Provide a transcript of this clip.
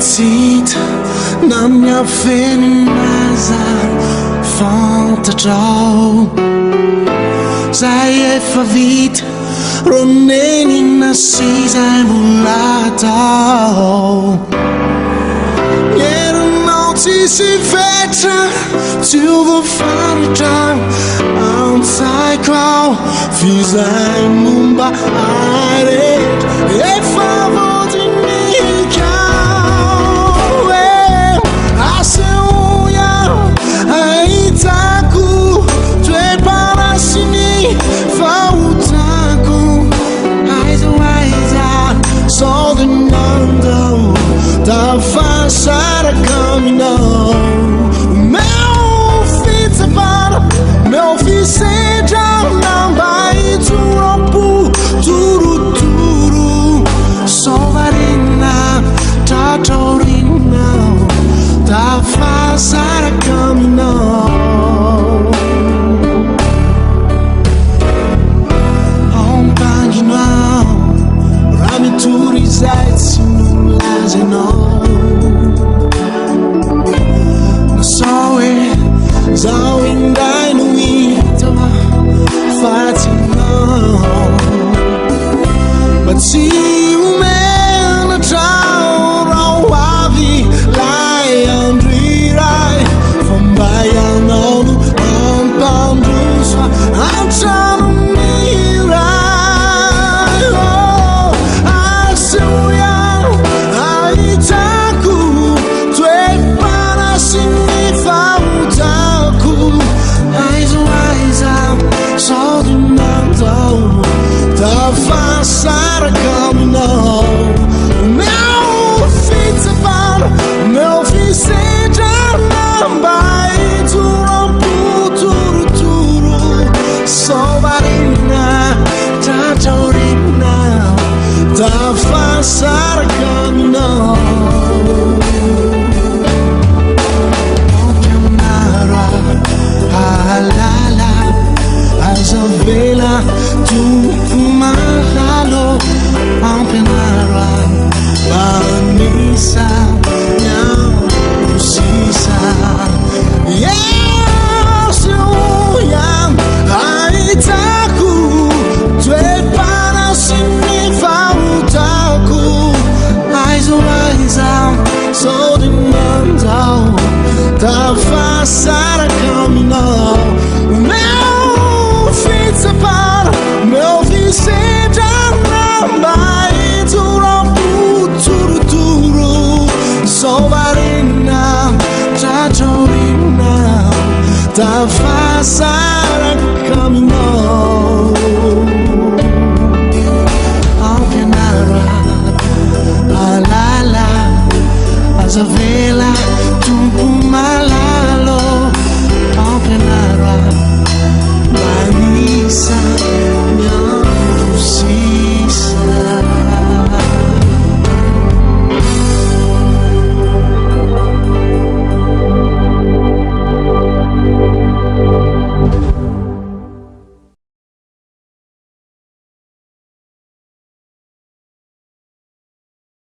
Sit na minha venenosa falta tchau. Zay efa vita roneny nasy zay mbola tao. Herinao tsisy vetra tsy voafaritra antsaiko ao fizay momba aretra efa voadinika. Asehoy ahitako toe-parasiny fahotako. Aiza ho aiza sao dia nandao tafasaraka aminao. Meu fitsapana meu fisedra namba itorampo turuturu sao varina tratraorina tafasaraka aminao. Aompanginao raha mitory izay tsy nolaza ianao. Nasao hoe zaho indray no hita fa tsy anao. Mba tsy omenatrao raha ho avy lay andro iray fa mba ianao no ampandroso antranony iray. Asehoy ahitako toe-parasiny fahotako. Aiza ho aiza sao dia nandao tafasaraka aminao. Meu fitsapana meu fisedra namba itorampo turuturu sao varina tratraorina tafasaraka aminao. Okiamara halala aiza vela tompo mahalo ampianara manisa miao sisa. Asehoy ahitako toe-parasiny fahotako. Aiza ho aiza sao dia nandao tafasaraka aminao. Meu fitsapana meu fisedra namba itorampo turuturu sao varina tratraorina tafasaraka aminao.